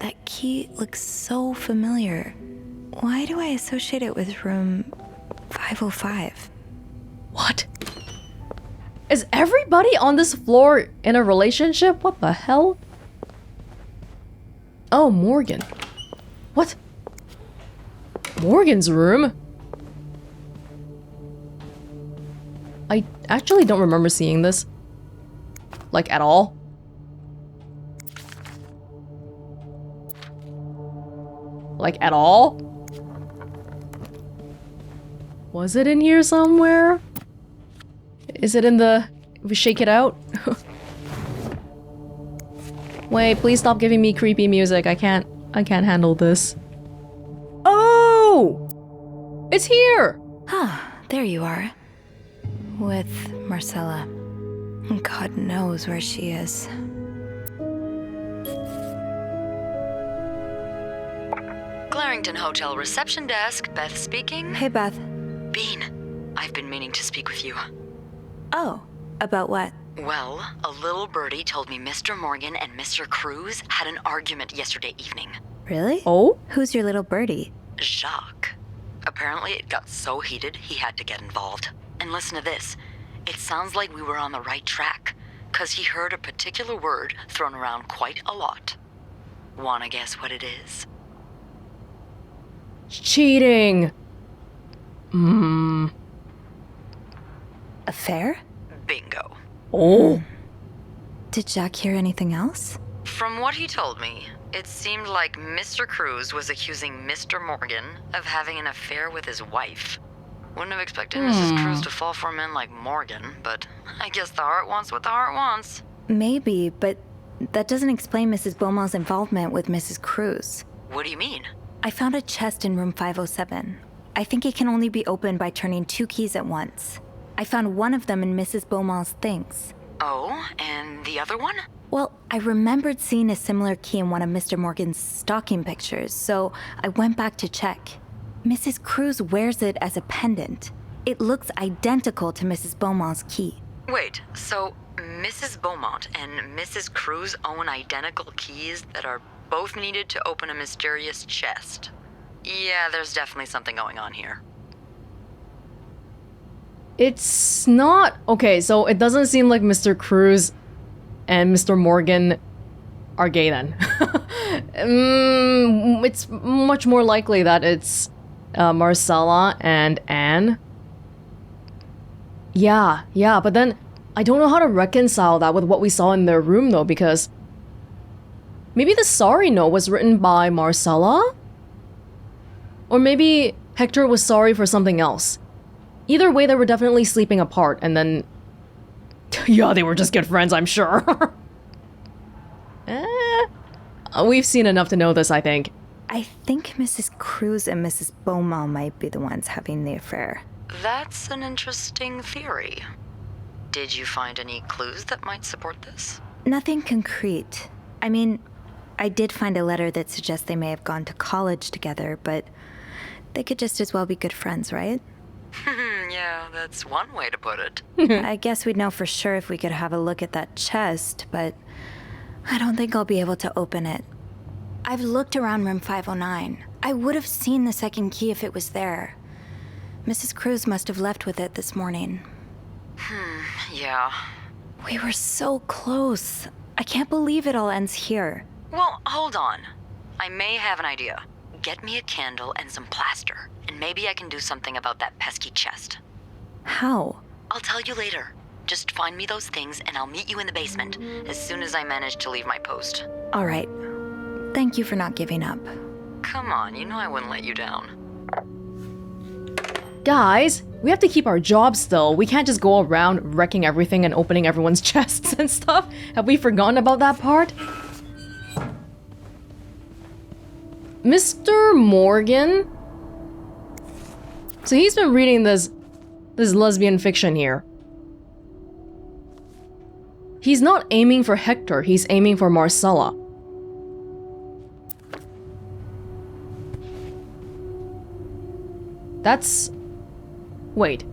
That key looks so familiar. Why do I associate it with room 505? What? Is everybody on this floor in a relationship? What the hell? Oh, Morgan. What? Morgan's room? I actually don't remember seeing this. Like, at all. Like, at all? Was it in here somewhere? Is it in the... If we shake it out? Wait, please stop giving me creepy music. I can't handle this. Oh! It's here! Ah, there you are. With Marcella. God knows where she is. Clarington Hotel reception desk, Beth speaking. Hey, Beth. Bean, I've been meaning to speak with you. Oh, about what? Well, a little birdie told me Mr. Morgan and Mr. Cruz had an argument yesterday evening. Really? Oh? Who's your little birdie? Jacques. Apparently it got so heated he had to get involved. And listen to this. It sounds like we were on the right track, 'cause he heard a particular word thrown around quite a lot. Wanna guess what it is? Cheating! Affair? Bingo. Oh. Did Jack hear anything else? From what he told me, it seemed like Mr. Cruz was accusing Mr. Morgan of having an affair with his wife. Wouldn't have expected Mrs. Cruz to fall for a man like Morgan, but I guess the heart wants what the heart wants. Maybe, but that doesn't explain Mrs. Beaumont's involvement with Mrs. Cruz. What do you mean? I found a chest in room 507. I think it can only be opened by turning 2 keys at once. I found one of them in Mrs. Beaumont's things. Oh, and the other one? Well, I remembered seeing a similar key in one of Mr. Morgan's stocking pictures, so I went back to check. Mrs. Cruz wears it as a pendant. It looks identical to Mrs. Beaumont's key. Wait, so Mrs. Beaumont and Mrs. Cruz own identical keys that are both needed to open a mysterious chest? Yeah, there's definitely something going on here. It's not... Okay, so it doesn't seem like Mr. Cruz and Mr. Morgan are gay then. It's much more likely that it's Marcella and Anne. Yeah, but then I don't know how to reconcile that with what we saw in their room though, because maybe the sorry note was written by Marcella? Or maybe Hector was sorry for something else. Either way, they were definitely sleeping apart, and then... yeah, they were just good friends, I'm sure. We've seen enough to know this, I think. I think Mrs. Cruz and Mrs. Beaumont might be the ones having the affair. That's an interesting theory. Did you find any clues that might support this? Nothing concrete. I mean, I did find a letter that suggests they may have gone to college together, but they could just as well be good friends, right? Yeah, that's one way to put it. I guess we'd know for sure if we could have a look at that chest, but I don't think I'll be able to open it. I've looked around room 509. I would have seen the second key if it was there. Mrs. Cruz must have left with it this morning. Yeah. We were so close. I can't believe it all ends here. Well, hold on. I may have an idea. Get me a candle and some plaster, and maybe I can do something about that pesky chest. How? I'll tell you later. Just find me those things and I'll meet you in the basement as soon as I manage to leave my post. All right. Thank you for not giving up. Come on, you know I wouldn't let you down. Guys, we have to keep our jobs still. We can't just go around wrecking everything and opening everyone's chests and stuff. Have we forgotten about that part? Mr. Morgan? So he's been reading this lesbian fiction here. He's not aiming for Hector, he's aiming for Marcella. That's... Wait.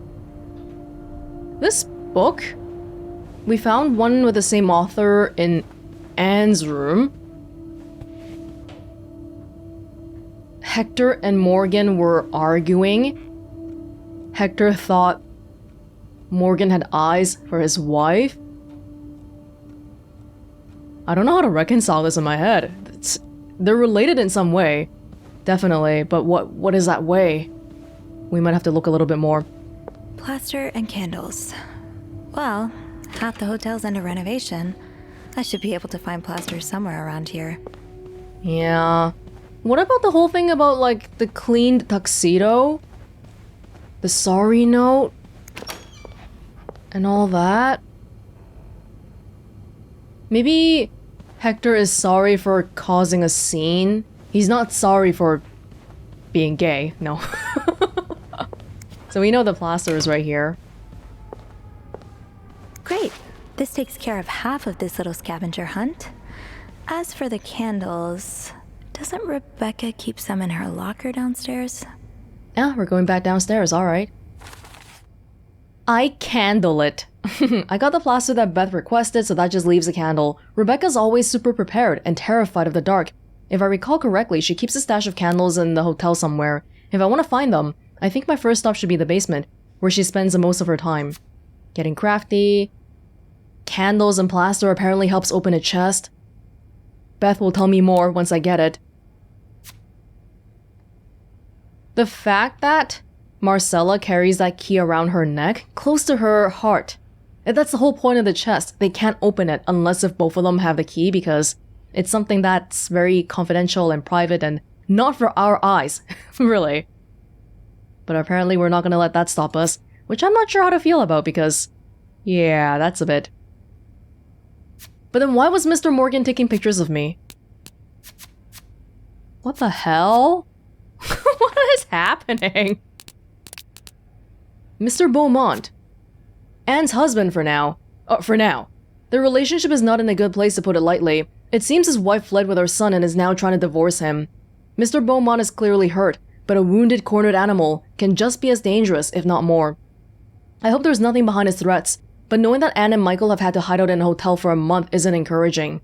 This book? We found one with the same author in Anne's room. Hector and Morgan were arguing. Hector thought Morgan had eyes for his wife. I don't know how to reconcile this in my head. They're related in some way, definitely, but what is that way? We might have to look a little bit more. Plaster and candles. Well, half the hotel's under renovation. I should be able to find plaster somewhere around here. Yeah. What about the whole thing about, like, the cleaned tuxedo? The sorry note? And all that? Maybe Hector is sorry for causing a scene. He's not sorry for being gay, no. So we know the plaster is right here. Great. This takes care of half of this little scavenger hunt. As for the candles, doesn't Rebecca keep some in her locker downstairs? Yeah, we're going back downstairs, alright. I candle it. I got the plaster that Beth requested, so that just leaves a candle. Rebecca's always super prepared and terrified of the dark. If I recall correctly, she keeps a stash of candles in the hotel somewhere. If I want to find them, I think my first stop should be the basement, where she spends the most of her time. Getting crafty. Candles and plaster apparently helps open a chest. Beth will tell me more once I get it. The fact that Marcella carries that key around her neck, close to her heart. That's the whole point of the chest. They can't open it unless if both of them have the key, because it's something that's very confidential and private and not for our eyes, really. But apparently we're not gonna let that stop us, which I'm not sure how to feel about because, yeah, that's a bit. But then why was Mr. Morgan taking pictures of me? What the hell? What is happening? Mr. Beaumont. Anne's husband for now. Their relationship is not in a good place, to put it lightly. It seems his wife fled with her son and is now trying to divorce him. Mr. Beaumont is clearly hurt, but a wounded, cornered animal can just be as dangerous, if not more. I hope there's nothing behind his threats, but knowing that Anne and Michael have had to hide out in a hotel for a month isn't encouraging.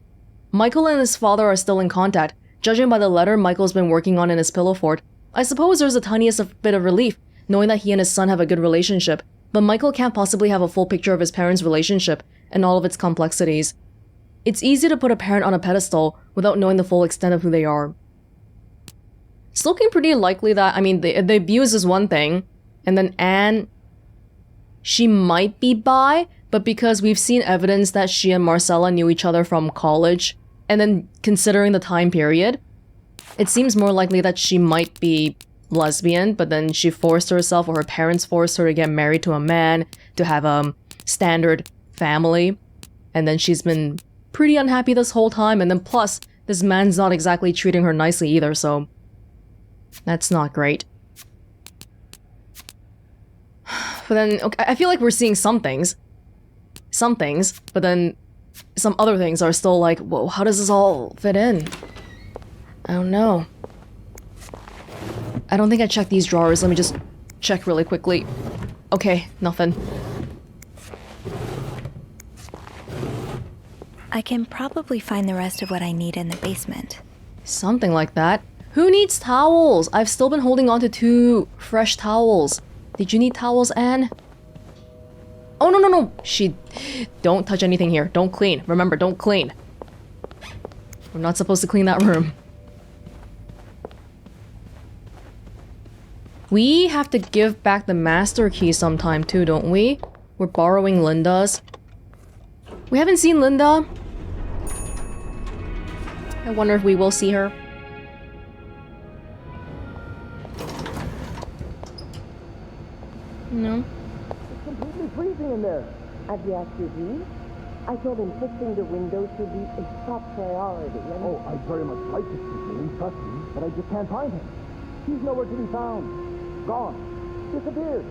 Michael and his father are still in contact, judging by the letter Michael's been working on in his pillow fort. I suppose there's the tiniest bit of relief, knowing that he and his son have a good relationship, but Michael can't possibly have a full picture of his parents' relationship and all of its complexities. It's easy to put a parent on a pedestal without knowing the full extent of who they are. It's looking pretty likely that, the abuse is one thing, and then Anne, she might be bi, but because we've seen evidence that she and Marcella knew each other from college, and then considering the time period, it seems more likely that she might be lesbian, but then she forced herself, or her parents forced her to get married to a man, to have a standard family, and then she's been pretty unhappy this whole time, and then plus, this man's not exactly treating her nicely either, so that's not great. But then, okay, I feel like we're seeing some things, but then some other things are still like, whoa, how does this all fit in? I don't know. I don't think I checked these drawers. Let me just check really quickly. Okay, nothing. I can probably find the rest of what I need in the basement. Something like that. Who needs towels? I've still been holding on to 2 fresh towels. Did you need towels, Anne? Oh, no. Don't touch anything here. Don't clean. Remember, don't clean. We're not supposed to clean that room. We have to give back the master key sometime too, don't we? We're borrowing Linda's. We haven't seen Linda. I wonder if we will see her. No. It's completely freezing in there. Have you asked your dean? I told him fixing the windows should be a top priority. Oh, I'd very much like to speak to him, trust me, but I just can't find him. He's nowhere to be found. Gone. Disappeared.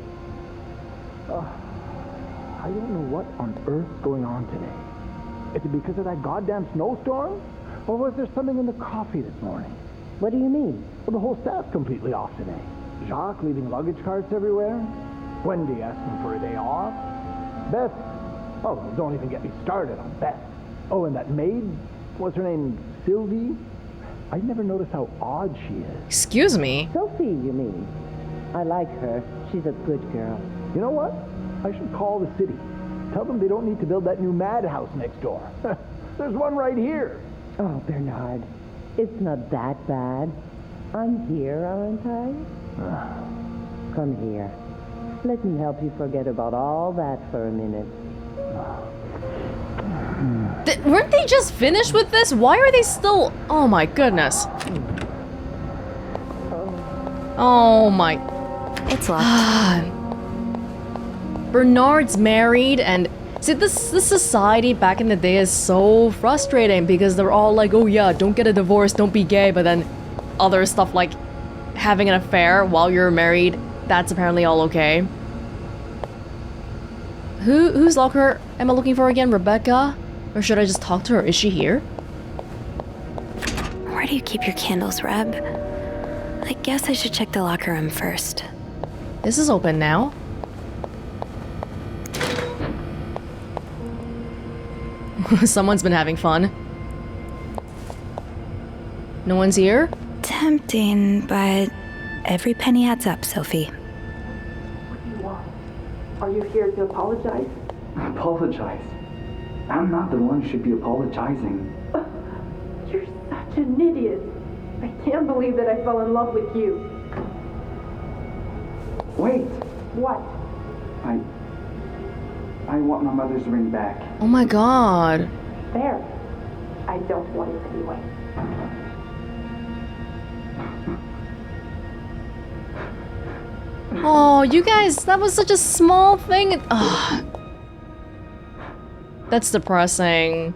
I don't know what on earth's going on today. Is it because of that goddamn snowstorm? Or was there something in the coffee this morning? What do you mean? Well, the whole staff's completely off today. Jacques leaving luggage carts everywhere. Wendy asking for a day off. Beth. Oh, don't even get me started on Beth. Oh, and that maid, what's her name? Sylvie? I never noticed how odd she is. Excuse me? Sophie, you mean? I like her. She's a good girl. You know what? I should call the city. Tell them they don't need to build that new madhouse next door. There's one right here. Oh, Bernard, it's not that bad. I'm here, aren't I? Come here. Let me help you forget about all that for a minute. Weren't they just finished with this? Why are they still... Oh my goodness. Oh my... It's locked. Bernard's married and... See, this society back in the day is so frustrating because they're all like, oh yeah, don't get a divorce, don't be gay, but then other stuff like having an affair while you're married, that's apparently all okay. Whose locker am I looking for again? Rebecca? Or should I just talk to her? Is she here? Where do you keep your candles, Reb? I guess I should check the locker room first. This is open now. Someone's been having fun. No one's here? Tempting, but every penny adds up, Sophie. What do you want? Are you here to apologize? Apologize? I'm not the one who should be apologizing. You're such an idiot. I can't believe that I fell in love with you. Wait, What? I want my mother's ring back. Oh my god. There. I don't want it anyway. Oh, you guys, that was such a small thing. Ugh. That's depressing.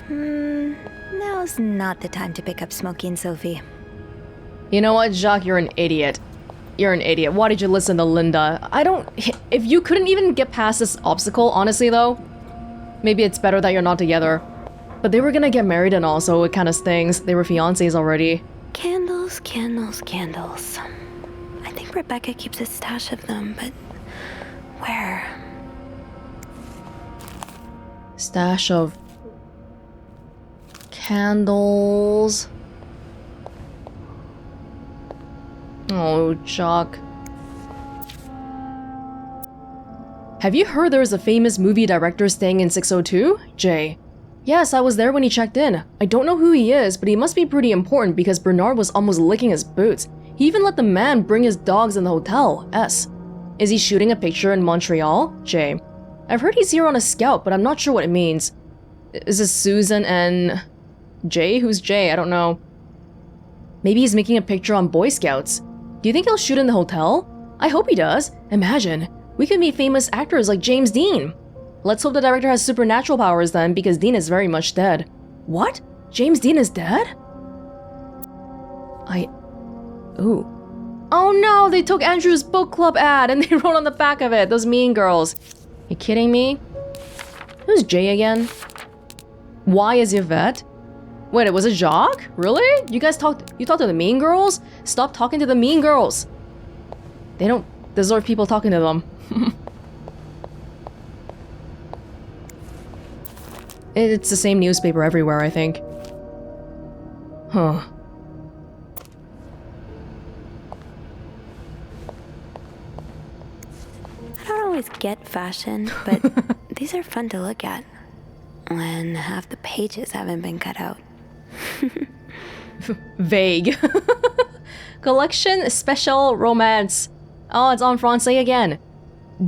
Now's not the time to pick up smoking, Sophie. You know what, Jacques, you're an idiot. You're an idiot. Why did you listen to Linda? If you couldn't even get past this obstacle, honestly though, maybe it's better that you're not together. But they were gonna get married and all, so it kind of stings. They were fiancés already. Candles, candles, candles. I think Rebecca keeps a stash of them, but where? Stash of candles. Oh, Jock. Have you heard there is a famous movie director staying in 602? Jay. Yes, I was there when he checked in. I don't know who he is, but he must be pretty important because Bernard was almost licking his boots. He even let the man bring his dogs in the hotel. S. Is he shooting a picture in Montreal? Jay. I've heard he's here on a scout, but I'm not sure what it means. Is this Susan and... Jay? Who's Jay? I don't know. Maybe he's making a picture on Boy Scouts. Do you think he'll shoot in the hotel? I hope he does. Imagine. We could meet famous actors like James Dean. Let's hope the director has supernatural powers then, because Dean is very much dead. What? James Dean is dead? Ooh. Oh no, they took Andrew's book club ad and they wrote on the back of it, those mean girls. You kidding me? Who's Jay again? Why is Yvette? Wait, it was a Jacques? Really? You talked to the mean girls? Stop talking to the mean girls. They don't deserve people talking to them. It's the same newspaper everywhere, I think. Huh. I don't always get fashion, but these are fun to look at. When half the pages haven't been cut out. Vague. Collection Special Romance. Oh, it's en français again.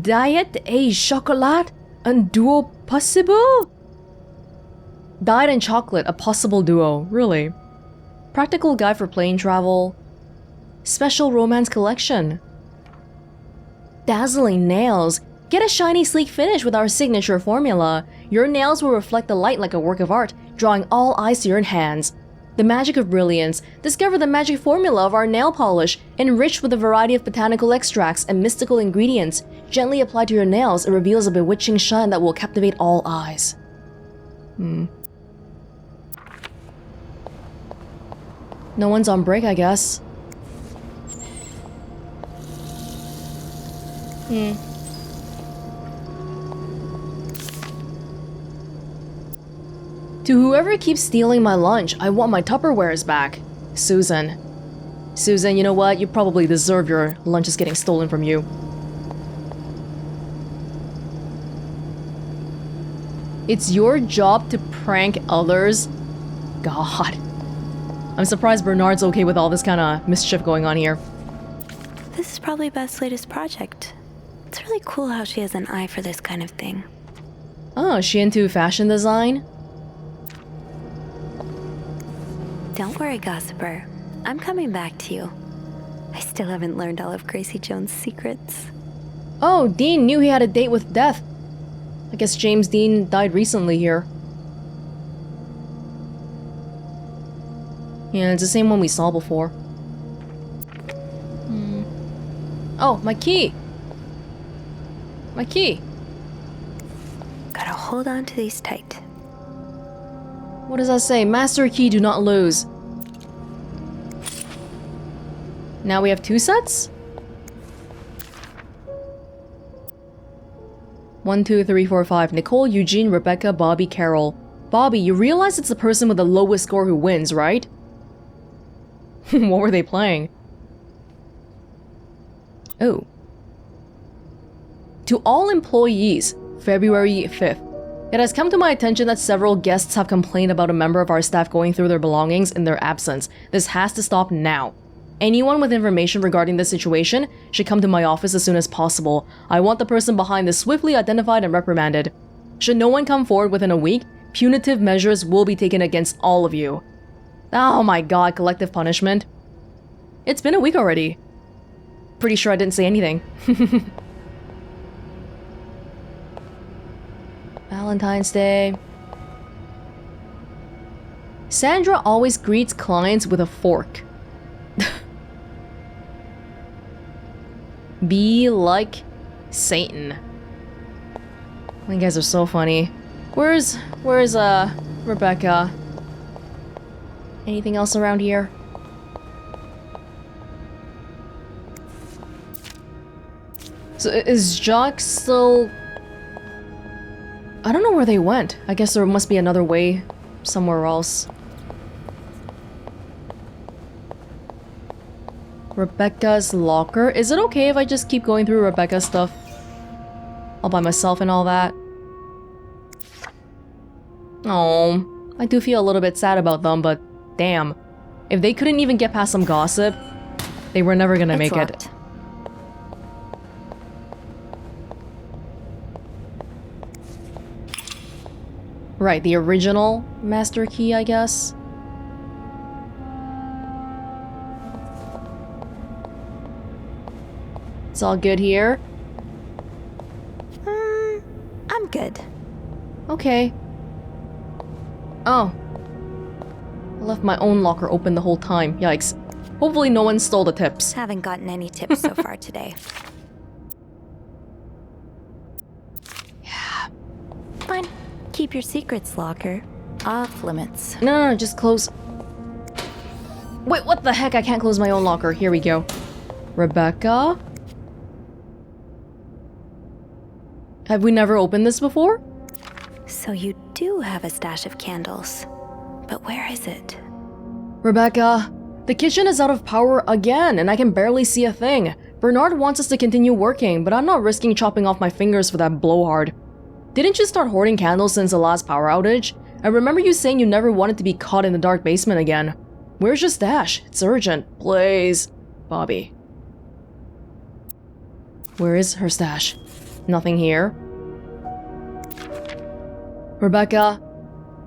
Diet et chocolat, un duo possible? Diet and chocolate, a possible duo. Really? Practical guide for plane travel. Special romance collection. Dazzling nails. Get a shiny, sleek finish with our signature formula. Your nails will reflect the light like a work of art, drawing all eyes to your hands. The magic of brilliance. Discover the magic formula of our nail polish, enriched with a variety of botanical extracts and mystical ingredients. Gently applied to your nails, it reveals a bewitching shine that will captivate all eyes. No one's on break, I guess. To whoever keeps stealing my lunch, I want my Tupperwares back. Susan. Susan, you know what? You probably deserve your lunches getting stolen from you. It's your job to prank others? God. I'm surprised Bernard's okay with all this kind of mischief going on here. This is probably Beth's latest project. It's really cool how she has an eye for this kind of thing. Oh, is she into fashion design? Don't worry, gossiper. I'm coming back to you. I still haven't learned all of Gracie Jones' secrets. Oh, Dean knew he had a date with death. I guess James Dean died recently here. Yeah, it's the same one we saw before. Oh, my key! My key! Gotta hold on to these tight. What does that say? Master key, do not lose. Now we have 2 sets? 1, 2, 3, 4, 5. Nicole, Eugene, Rebecca, Bobby, Carol. Bobby, you realize it's the person with the lowest score who wins, right? What were they playing? Oh. To all employees, February 5th. It has come to my attention that several guests have complained about a member of our staff going through their belongings in their absence. This has to stop now. Anyone with information regarding this situation should come to my office as soon as possible. I want the person behind this swiftly identified and reprimanded. Should no one come forward within a week, punitive measures will be taken against all of you. Oh my god, collective punishment. It's been a week already. Pretty sure I didn't say anything. Valentine's Day. Sandra always greets clients with a fork. Be like Satan. You guys are so funny. Where's Rebecca? Anything else around here? So is Jacques still... I don't know where they went. I guess there must be another way somewhere else. Rebecca's locker. Is it okay if I just keep going through Rebecca's stuff? All by myself and all that? Oh, I do feel a little bit sad about them, but damn. If they couldn't even get past some gossip, they were never gonna make it. Right, the original master key, I guess. It's all good here. I'm good. Okay. Oh. I left my own locker open the whole time. Yikes. Hopefully no one stole the tips. Haven't gotten any tips so far today. Yeah. Fine. Keep your secrets, locker. Off limits. No, just close. Wait, what the heck? I can't close my own locker. Here we go. Rebecca? Have we never opened this before? So you do have a stash of candles. But where is it? Rebecca, the kitchen is out of power again, and I can barely see a thing. Bernard wants us to continue working, but I'm not risking chopping off my fingers for that blowhard. Didn't you start hoarding candles since the last power outage? I remember you saying you never wanted to be caught in the dark basement again. Where's your stash? It's urgent. Please. Bobby. Where is her stash? Nothing here. Rebecca.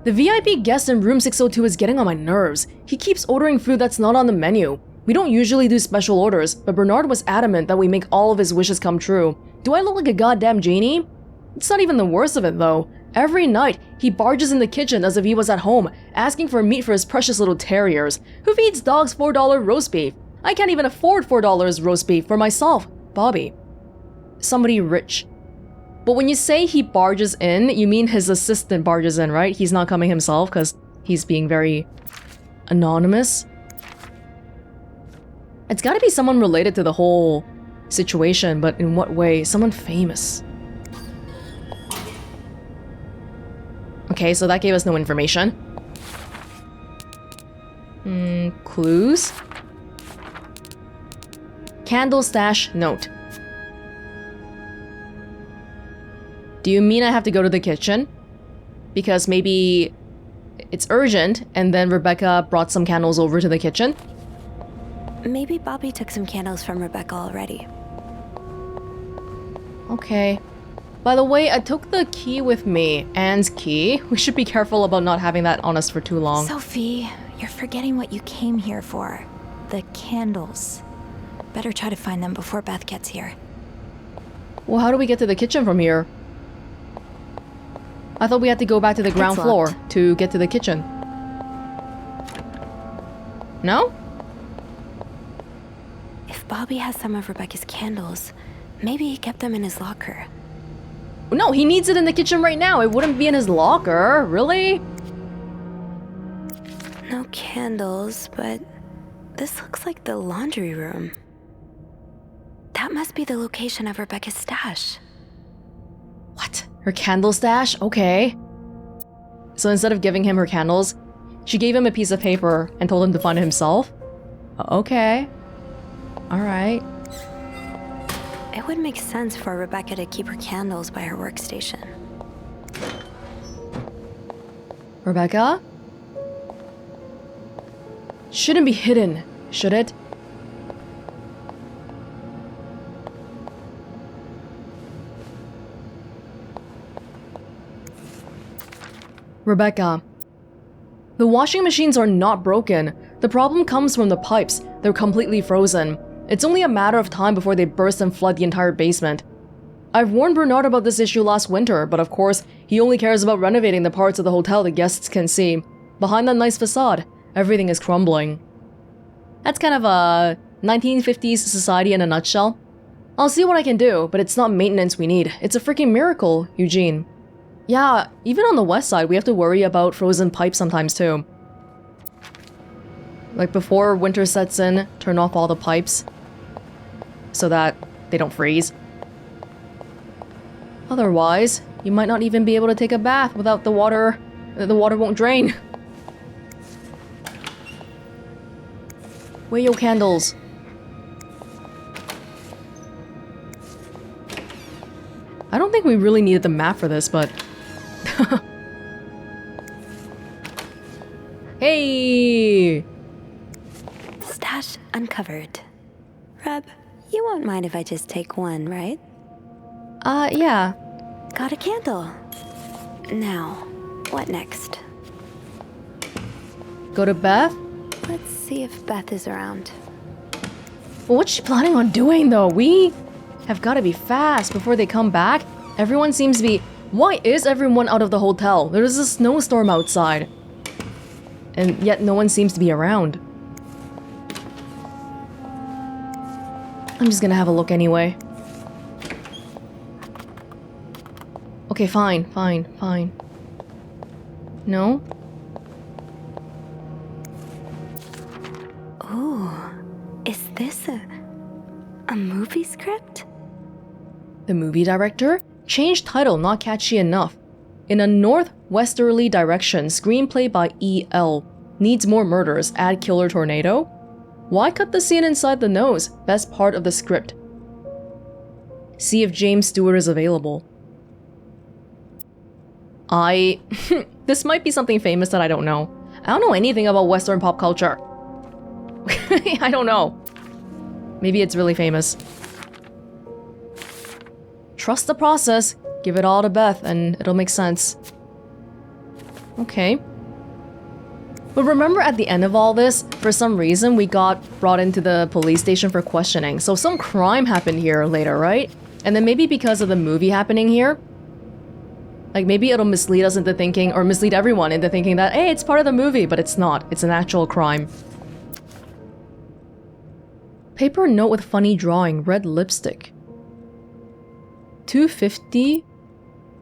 The VIP guest in room 602 is getting on my nerves. He keeps ordering food that's not on the menu. We don't usually do special orders, but Bernard was adamant that we make all of his wishes come true. Do I look like a goddamn genie? It's not even the worst of it though. Every night, he barges in the kitchen as if he was at home, asking for meat for his precious little terriers. Who feeds dogs $4 roast beef? I can't even afford $4 roast beef for myself, Bobby. Somebody rich. But when you say he barges in, you mean his assistant barges in, right? He's not coming himself because he's being very anonymous. It's gotta be someone related to the whole situation, but in what way? Someone famous. Okay, so that gave us no information. Clues? Candle stash note. Do you mean I have to go to the kitchen? Because maybe it's urgent and then Rebecca brought some candles over to the kitchen? Maybe Bobby took some candles from Rebecca already. Okay. By the way, I took the key with me. Anne's key. We should be careful about not having that on us for too long. Sophie, you're forgetting what you came here for. The candles. Better try to find them before Beth gets here. Well, how do we get to the kitchen from here? I thought we had to go back to the ground floor to get to the kitchen. No? If Bobby has some of Rebecca's candles, maybe he kept them in his locker. No, he needs it in the kitchen right now. It wouldn't be in his locker. Really? No candles, but this looks like the laundry room. That must be the location of Rebecca's stash. What? Her candle stash? Okay. So instead of giving him her candles, she gave him a piece of paper and told him to find it himself? Okay. Alright. It would make sense for Rebecca to keep her candles by her workstation. Rebecca? Shouldn't be hidden, should it? Rebecca. The washing machines are not broken. The problem comes from the pipes. They're completely frozen. It's only a matter of time before they burst and flood the entire basement. I've warned Bernard about this issue last winter, but of course, he only cares about renovating the parts of the hotel the guests can see. Behind that nice facade, everything is crumbling. That's kind of a 1950s society in a nutshell. I'll see what I can do, but it's not maintenance we need. It's a freaking miracle, Eugene. Yeah, even on the west side, we have to worry about frozen pipes sometimes too. Like before winter sets in, turn off all the pipes so that they don't freeze. Otherwise, you might not even be able to take a bath without the water won't drain. Where your candles? I don't think we really needed the map for this, but... Hey! Stash uncovered. Reb, you won't mind if I just take one, right? Yeah. Got a candle. Now, what next? Go to Beth? Let's see if Beth is around. Well, what's she planning on doing, though? We have got to be fast before they come back. Everyone seems to be... Why is everyone out of the hotel? There's a snowstorm outside. And yet no one seems to be around. I'm just gonna have a look anyway. Okay, fine. No? Ooh, is this a movie script? The movie director? Change title, not catchy enough. In a northwesterly direction, screenplay by E.L. Needs more murders, add killer tornado? Why cut the scene inside the nose? Best part of the script. See if James Stewart is available. This might be something famous that I don't know. I don't know anything about Western pop culture. I don't know. Maybe it's really famous. Trust the process. Give it all to Beth and it'll make sense. Okay. But remember at the end of all this, for some reason we got brought into the police station for questioning. So some crime happened here later, right? And then maybe because of the movie happening here, like maybe it'll mislead us into thinking, or mislead everyone into thinking that, hey, it's part of the movie, but it's not. It's an actual crime. Paper note with funny drawing, red lipstick. $2.50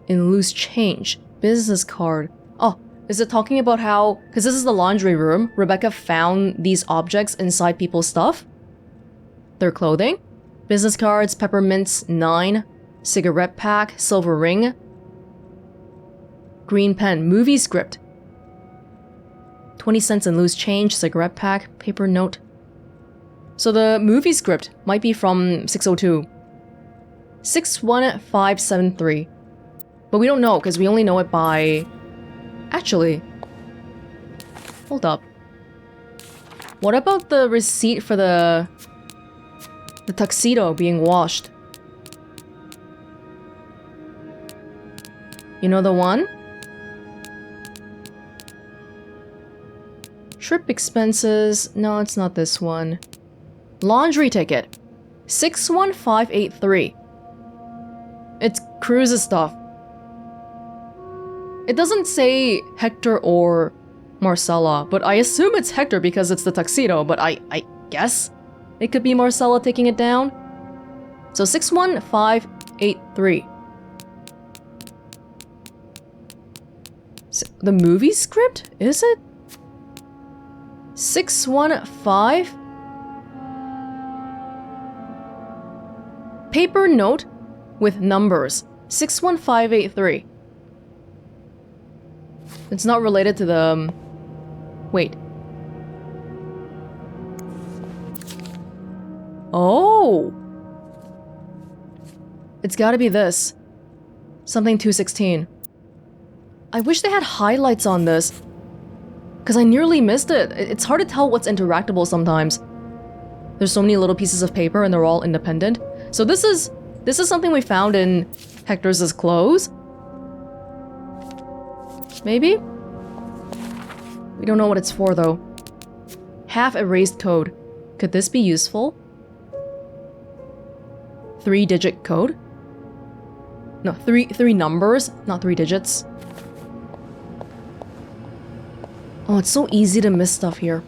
in loose change. Business card. Oh, is it talking about how... Because this is the laundry room. Rebecca found these objects inside people's stuff. Their clothing. Business cards, peppermints, 9. Cigarette pack, silver ring. green pen, movie script. 20 cents in loose change, cigarette pack, paper note. So the movie script might be from 602. 61573. But we don't know because we only know it by... Actually, hold up. What about the receipt for the tuxedo being washed? You know the one? Trip expenses. No, it's not this one. Laundry ticket. 61583. It's Cruz's stuff. It doesn't say Hector or Marcella, but I assume it's Hector because it's the tuxedo, but I guess it could be Marcella taking it down. So 61583. The movie script? Is it? 615? Paper note with numbers. 61583. It's not related to the... Wait. Oh! It's gotta be this. Something 216. I wish they had highlights on this. Because I nearly missed it. It's hard to tell what's interactable sometimes. There's so many little pieces of paper and they're all independent. So this is something we found in Hector's clothes. Maybe? We don't know what it's for though. Half erased code. Could this be useful? 3-digit code? No, three numbers, not 3 digits. Oh, it's so easy to miss stuff here.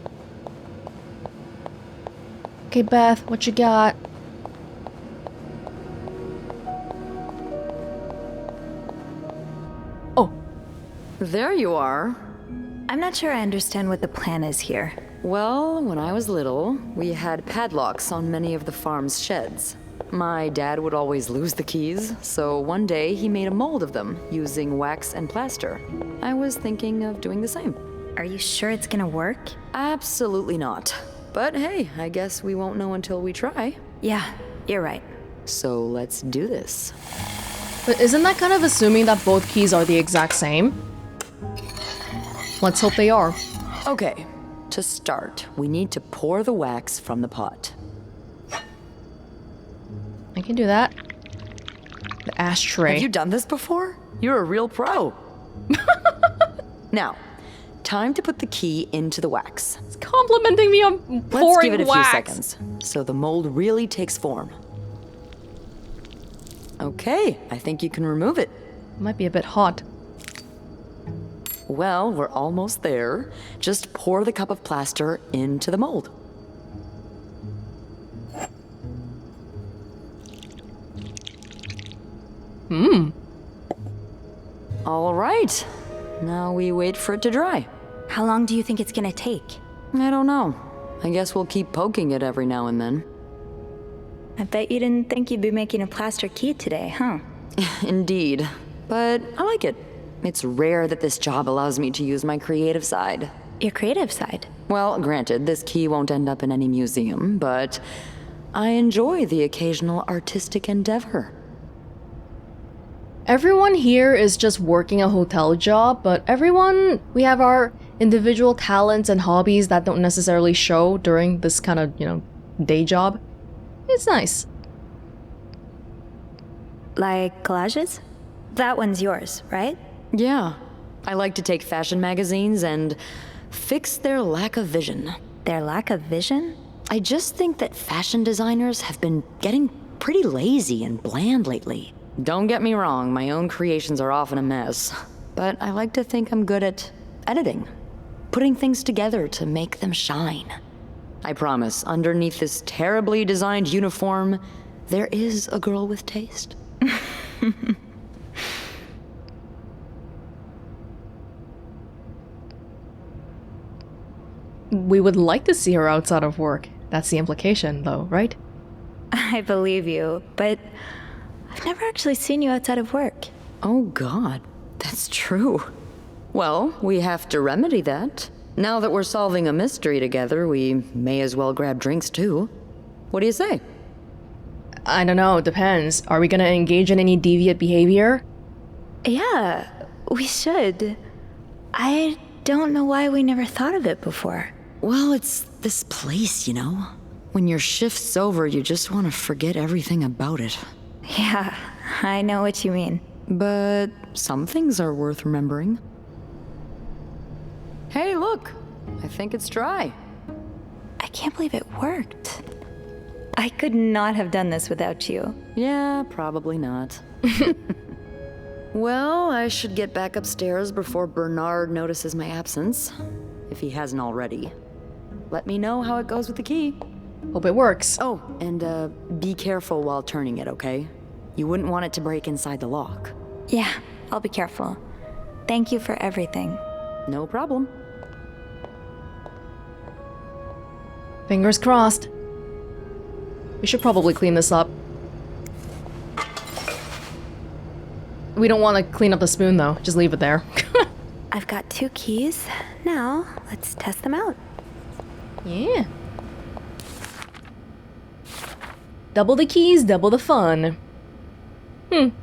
Okay, Beth, what you got? Oh. There you are. I'm not sure I understand what the plan is here. Well, when I was little, we had padlocks on many of the farm's sheds. My dad would always lose the keys, so one day he made a mold of them using wax and plaster. I was thinking of doing the same. Are you sure it's gonna work? Absolutely not. But hey, I guess we won't know until we try. Yeah, you're right. So let's do this. But isn't that kind of assuming that both keys are the exact same? Let's hope they are. Okay, to start, we need to pour the wax from the pot. I can do that. The ashtray. Have you done this before? You're a real pro. Now, time to put the key into the wax. It's complimenting me on pouring wax. Let's give it a few seconds, so the mold really takes form. Okay, I think you can remove it. Might be a bit hot. Well, we're almost there. Just pour the cup of plaster into the mold. All right. Now we wait for it to dry. How long do you think it's gonna take? I don't know. I guess we'll keep poking it every now and then. I bet you didn't think you'd be making a plaster key today, huh? Indeed. But I like it. It's rare that this job allows me to use my creative side. Your creative side? Well, granted, this key won't end up in any museum, but I enjoy the occasional artistic endeavor. Everyone here is just working a hotel job, but we have our individual talents and hobbies that don't necessarily show during this kind of, day job. It's nice. Like collages? That one's yours, right? Yeah. I like to take fashion magazines and fix their lack of vision. Their lack of vision? I just think that fashion designers have been getting pretty lazy and bland lately. Don't get me wrong, my own creations are often a mess, but I like to think I'm good at editing, putting things together to make them shine. I promise, underneath this terribly designed uniform, there is a girl with taste. We would like to see her outside of work. That's the implication, though, right? I believe you, but I've never actually seen you outside of work. Oh God, That's true. Well, we have to remedy that. Now that we're solving a mystery together, we may as well grab drinks too. What do you say? I don't know, depends. Are we gonna engage in any deviant behavior? Yeah, we should. I don't know why we never thought of it before. Well, it's this place, you know? When your shift's over, you just want to forget everything about it. Yeah, I know what you mean. But some things are worth remembering. Hey, look! I think it's dry. I can't believe it worked. I could not have done this without you. Yeah, probably not. Well, I should get back upstairs before Bernard notices my absence, if he hasn't already. Let me know how it goes with the key. Hope it works. Oh, and be careful while turning it, okay? You wouldn't want it to break inside the lock. Yeah, I'll be careful. Thank you for everything. No problem. Fingers crossed. We should probably clean this up. We don't want to clean up the spoon though, just leave it there. I've got 2 keys. Now, let's test them out. Yeah. Double the keys, double the fun.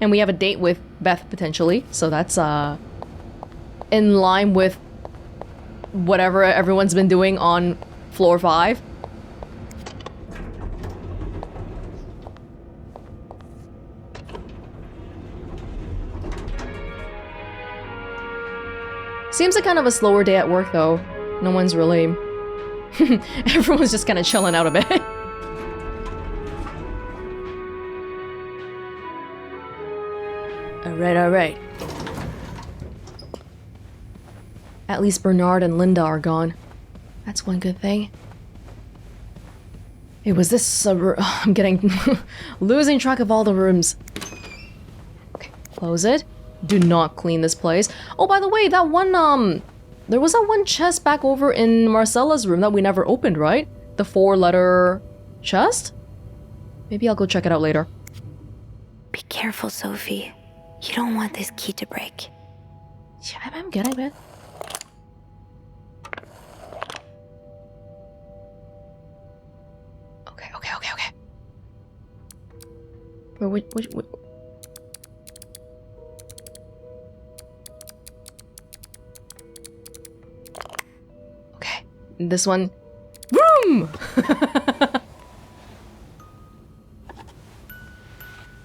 And we have a date with Beth potentially, so that's in line with whatever everyone's been doing on floor 5. Seems like kind of a slower day at work though. No one's really... Everyone's just kind of chilling out a bit. Alright. At least Bernard and Linda are gone. That's one good thing. Hey, was this I'm getting... losing track of all the rooms. Okay, close it. Do not clean this place. Oh, by the way, that one, there was that one chest back over in Marcella's room that we never opened, right? The 4-letter chest? Maybe I'll go check it out later. Be careful, Sophie. You don't want this key to break. Yeah, I'm good, I bet. Okay. Wait. Okay, this one. Vroom!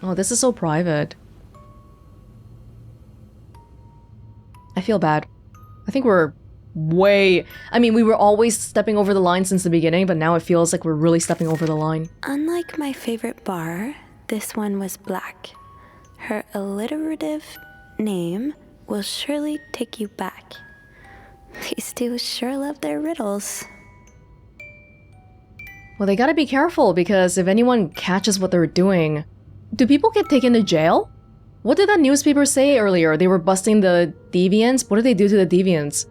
Oh, this is so private. I feel bad. I think we're way... I mean, we were always stepping over the line since the beginning, but now it feels like we're really stepping over the line. Unlike my favorite bar, this one was black. Her alliterative name will surely take you back. These two sure love their riddles. Well, they gotta be careful, because if anyone catches what they're doing... Do people get taken to jail? What did that newspaper say earlier? They were busting the deviants? What did they do to the deviants?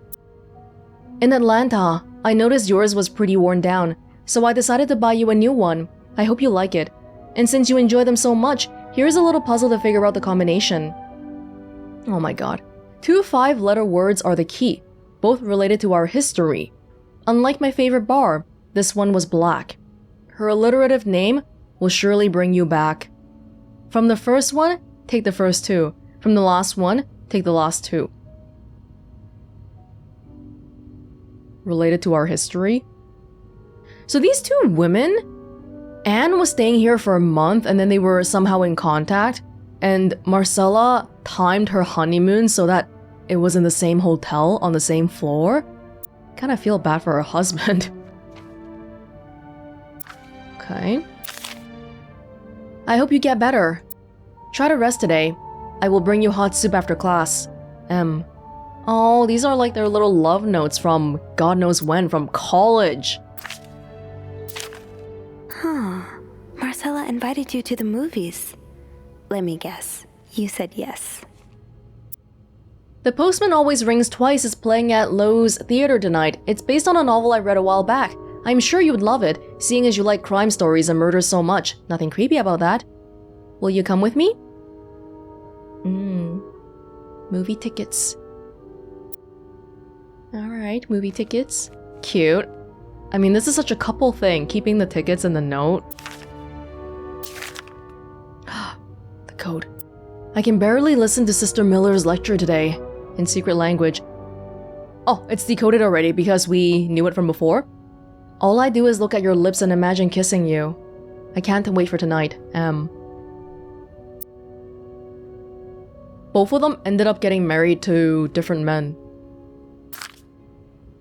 In Atlanta, I noticed yours was pretty worn down, so I decided to buy you a new one. I hope you like it. And since you enjoy them so much, here's a little puzzle to figure out the combination. Oh my god. 2 5-letter words are the key, both related to our history. Unlike my favorite bar, this one was black. Her alliterative name will surely bring you back. From the first one, take the first 2. From the last one, take the last 2. Related to our history? So these 2 women, Anne was staying here for a month and then they were somehow in contact, and Marcella timed her honeymoon so that it was in the same hotel on the same floor. Kinda feel bad for her husband. Okay. I hope you get better. Try to rest today. I will bring you hot soup after class. M. Oh, these are like their little love notes from God knows when, from college. Huh. Marcella invited you to the movies. Let me guess. You said yes. The Postman Always Rings Twice is playing at Lowe's Theater tonight. It's based on a novel I read a while back. I'm sure you would love it, seeing as you like crime stories and murders so much. Nothing creepy about that. Will you come with me? Movie tickets. Alright, movie tickets. Cute. I mean, this is such a couple thing, keeping the tickets and the note. The code. I can barely listen to Sister Miller's lecture today, in secret language. Oh, it's decoded already because we knew it from before. All I do is look at your lips and imagine kissing you. I can't wait for tonight, M. Both of them ended up getting married to different men.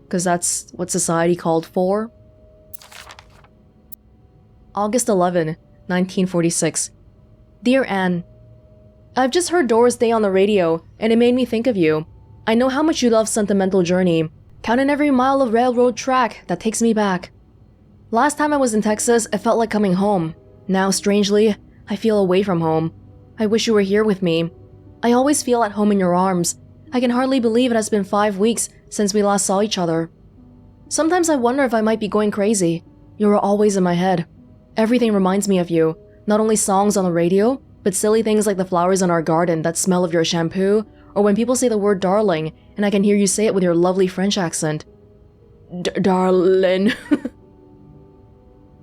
Because that's what society called for. August 11, 1946. Dear Anne, I've just heard Doris Day on the radio, and it made me think of you. I know how much you love Sentimental Journey. Counting every mile of railroad track that takes me back. Last time I was in Texas, it felt like coming home. Now, strangely, I feel away from home. I wish you were here with me. I always feel at home in your arms. I can hardly believe it has been 5 weeks since we last saw each other. Sometimes I wonder if I might be going crazy. You are always in my head. Everything reminds me of you. Not only songs on the radio, but silly things like the flowers in our garden that smell of your shampoo, or when people say the word darling, and I can hear you say it with your lovely French accent. Darling.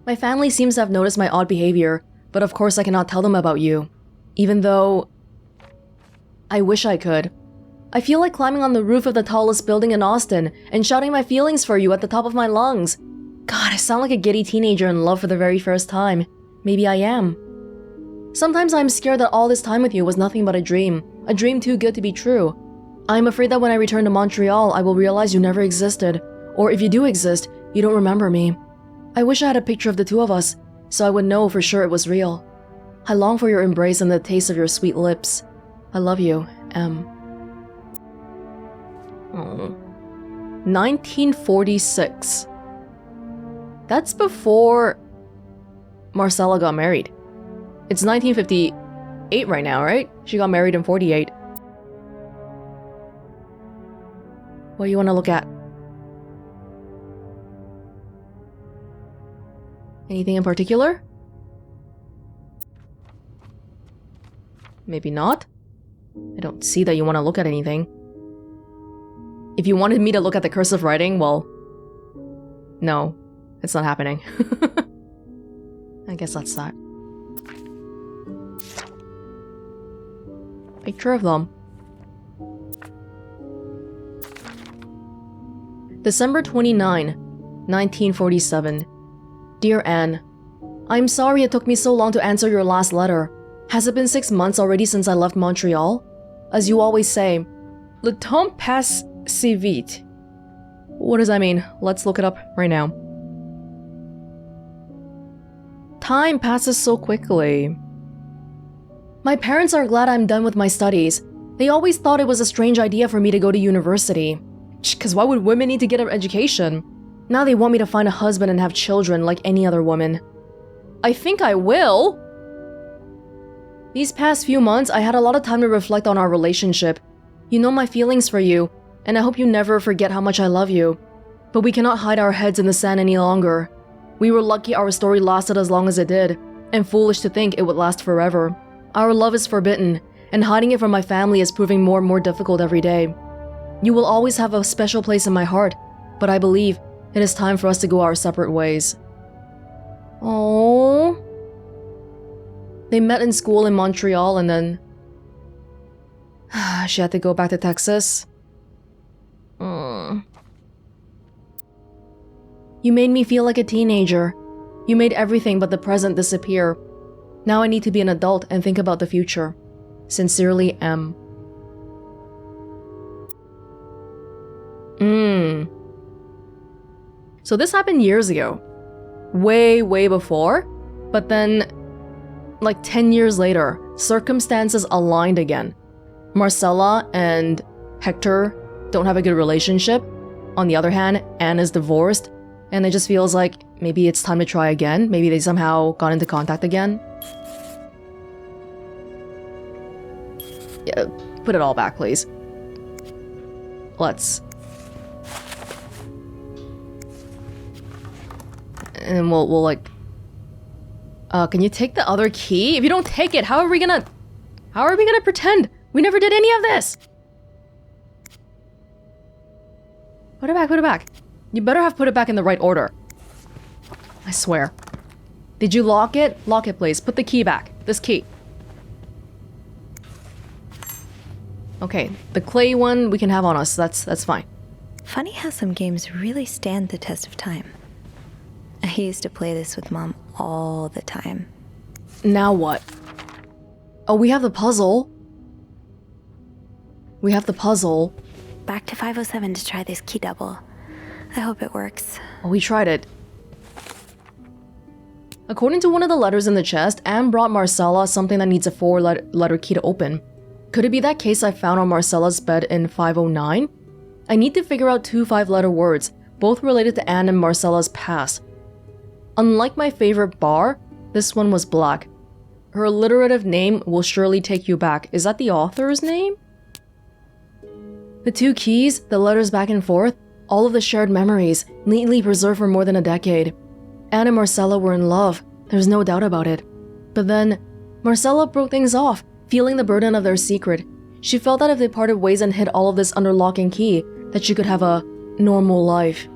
My family seems to have noticed my odd behavior, but of course I cannot tell them about you. Even though... I wish I could. I feel like climbing on the roof of the tallest building in Austin and shouting my feelings for you at the top of my lungs. God, I sound like a giddy teenager in love for the very first time. Maybe I am. Sometimes I'm scared that all this time with you was nothing but a dream too good to be true. I'm afraid that when I return to Montreal, I will realize you never existed, or if you do exist, you don't remember me. I wish I had a picture of the two of us, so I would know for sure it was real. I long for your embrace and the taste of your sweet lips. I love you, M. Oh. 1946. That's before Marcella got married. It's 1958 right now, right? She got married in 48. What do you want to look at? Anything in particular? Maybe not? I don't see that you want to look at anything. If you wanted me to look at the cursive writing, well... No, it's not happening. I guess that's that. Picture of them. December 29, 1947. Dear Anne, I'm sorry it took me so long to answer your last letter. Has it been 6 months already since I left Montreal? As you always say, le temps passe si vite. What does that mean? Let's look it up right now. Time passes so quickly. My parents are glad I'm done with my studies. They always thought it was a strange idea for me to go to university. Because why would women need to get an education? Now they want me to find a husband and have children like any other woman. I think I will. These past few months, I had a lot of time to reflect on our relationship. You know my feelings for you, and I hope you never forget how much I love you. But we cannot hide our heads in the sand any longer. We were lucky our story lasted as long as it did, and foolish to think it would last forever. Our love is forbidden, and hiding it from my family is proving more and more difficult every day. You will always have a special place in my heart, but I believe it is time for us to go our separate ways. Oh. They met in school in Montreal and then... she had to go back to Texas. You made me feel like a teenager. You made everything but the present disappear. Now I need to be an adult and think about the future. Sincerely, M. So this happened years ago. Way, way before. But then, like 10 years later, circumstances aligned again. Marcella and Hector don't have a good relationship. On the other hand, Anne is divorced. And it just feels like maybe it's time to try again. Maybe they somehow got into contact again. Yeah, put it all back, please. Let's. And we'll like... can you take the other key? If you don't take it, how are we gonna pretend? We never did any of this! Put it back, put it back. You better have put it back in the right order. I swear. Did you lock it? Lock it, please. Put the key back. This key. Okay, the clay one we can have on us. That's fine. Funny how some games really stand the test of time. I used to play this with Mom all the time. Now what? Oh, we have the puzzle. We have the puzzle. Back to 507 to try this key double. I hope it works. Oh, we tried it. According to one of the letters in the chest, Anne brought Marcella something that needs a 4-letter key to open. Could it be that case I found on Marcella's bed in 509? I need to figure out 2 5-letter words, both related to Anne and Marcella's past. Unlike my favorite bar, this one was black. Her alliterative name will surely take you back. Is that the author's name? The 2 keys, the letters back and forth, all of the shared memories, neatly preserved for more than a decade. Anne and Marcella were in love, there's no doubt about it. But then, Marcella broke things off, feeling the burden of their secret. She felt that if they parted ways and hid all of this under lock and key, that she could have a normal life.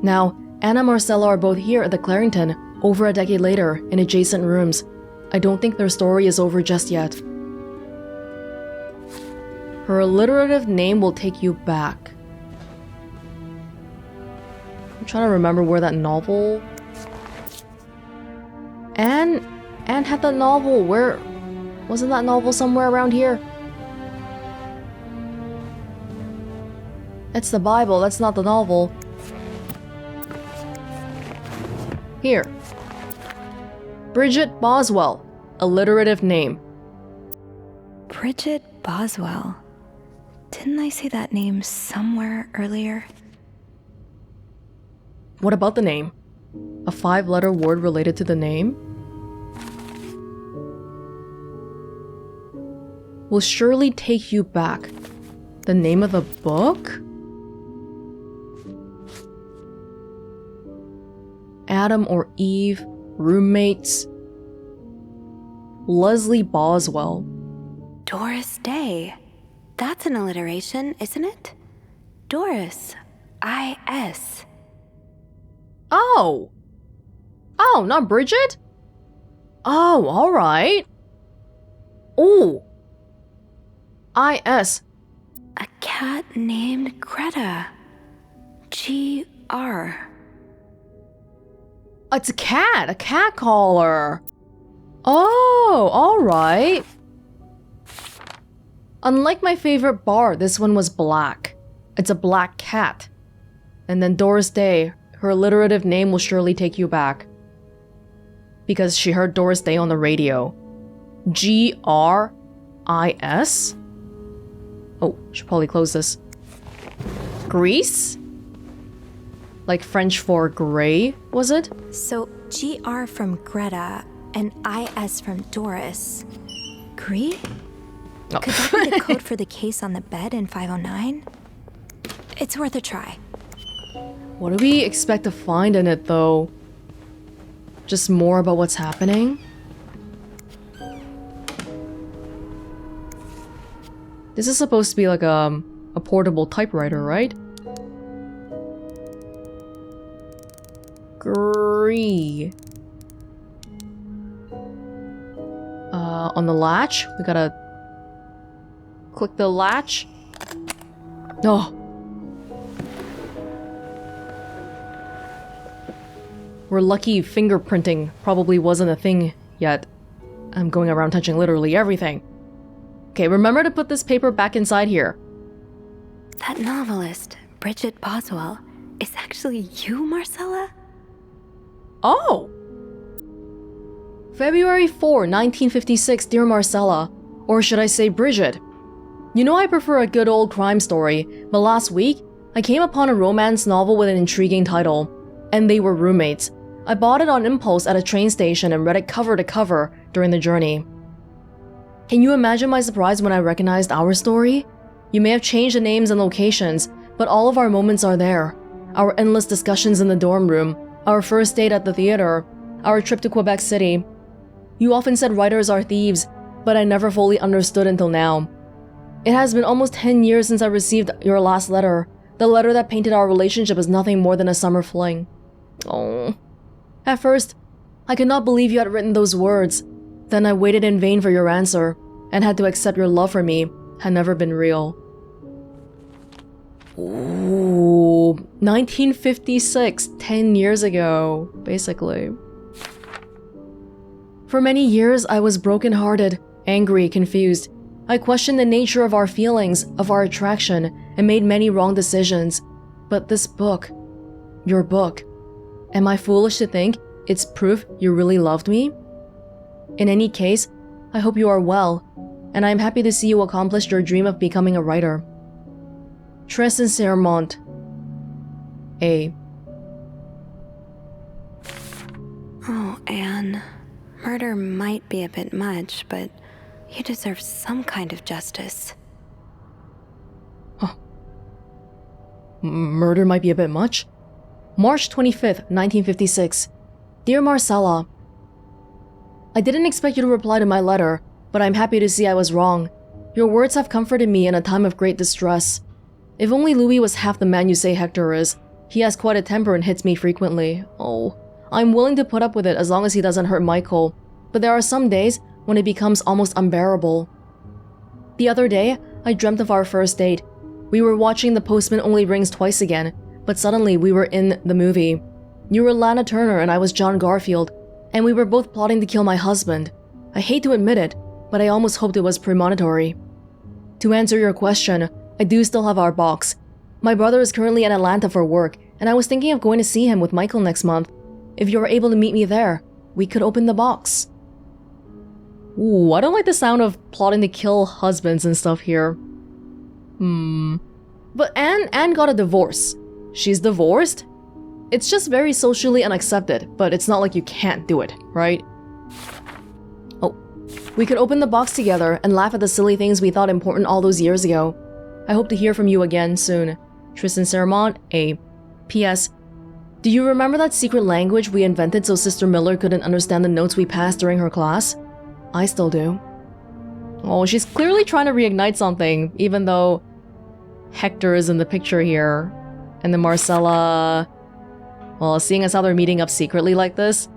Now, Anne and Marcella are both here at the Clarington, over a decade later, in adjacent rooms. I don't think their story is over just yet. Her alliterative name will take you back. I'm trying to remember where that novel... Anne had that novel. Where... Wasn't that novel somewhere around here? It's the Bible, that's not the novel. Here. Bridget Boswell. Alliterative name. Bridget Boswell. Didn't I see that name somewhere earlier? What about the name? A 5-letter word related to the name? Will surely take you back. The name of the book? Adam or Eve, roommates. Leslie Boswell. Doris Day. That's an alliteration, isn't it? Doris. I-S. Oh! Oh, not Bridget? Oh, alright. Ooh. I-S. A cat named Greta. G-R. It's a cat caller. Oh, alright. Unlike my favorite bar, this one was black. It's a black cat. And then Doris Day, her alliterative name will surely take you back. Because she heard Doris Day on the radio. G-R-I-S? Oh, should probably close this. Grease? Like French for gray, was it? So G-R from Greta and I-S from Doris. Gree? Oh. Could that be the code for the case on the bed in 509? It's worth a try. What do we expect to find in it, though? Just more about what's happening? This is supposed to be like a portable typewriter, right? Gree. On the latch, we gotta click the latch. No. We're lucky fingerprinting probably wasn't a thing yet. I'm going around touching literally everything. Okay, remember to put this paper back inside here. That novelist, Bridget Boswell, is actually you, Marcella? Oh! February 4, 1956, dear Marcella. Or should I say Bridget? You know I prefer a good old crime story, but last week, I came upon a romance novel with an intriguing title. And they were roommates. I bought it on impulse at a train station and read it cover to cover during the journey. Can you imagine my surprise when I recognized our story? You may have changed the names and locations, but all of our moments are there. Our endless discussions in the dorm room, our first date at the theater, our trip to Quebec City. You often said writers are thieves, but I never fully understood until now. It has been almost 10 years since I received your last letter, The letter that painted our relationship as nothing more than a summer fling. Oh. At first, I could not believe you had written those words. Then I waited in vain for your answer, and had to accept your love for me had never been real. Ooh, 1956, 10 years ago, basically. For many years, I was brokenhearted, angry, confused. I questioned the nature of our feelings, of our attraction, and made many wrong decisions. But this book, your book, am I foolish to think it's proof you really loved me? In any case, I hope you are well, and I am happy to see you accomplish your dream of becoming a writer. Très sincèrement, A. Oh, Anne. Murder might be a bit much, but you deserve some kind of justice. Huh. Murder might be a bit much? March 25th, 1956. Dear Marcella, I didn't expect you to reply to my letter, but I'm happy to see I was wrong. Your words have comforted me in a time of great distress. If only Louis was half the man you say Hector is. He has quite a temper and hits me frequently. Oh, I'm willing to put up with it as long as he doesn't hurt Michael, but there are some days when it becomes almost unbearable. The other day, I dreamt of our first date. We were watching The Postman Only Rings Twice again, but suddenly we were in the movie. You were Lana Turner and I was John Garfield, and we were both plotting to kill my husband. I hate to admit it, but I almost hoped it was premonitory. To answer your question, I do still have our box. My brother is currently in Atlanta for work, and I was thinking of going to see him with Michael next month. If you were able to meet me there, we could open the box. Ooh, I don't like the sound of plotting to kill husbands and stuff here. But Anne got a divorce. She's divorced? It's just very socially unaccepted, but it's not like you can't do it, right? Oh, we could open the box together and laugh at the silly things we thought important all those years ago. I hope to hear from you again soon. Tristan Sermont, A. P.S. Do you remember that secret language we invented so Sister Miller couldn't understand the notes we passed during her class? I still do. Oh, she's clearly trying to reignite something, even though Hector is in the picture here. And then Marcella... Well, seeing as how they're meeting up secretly like this,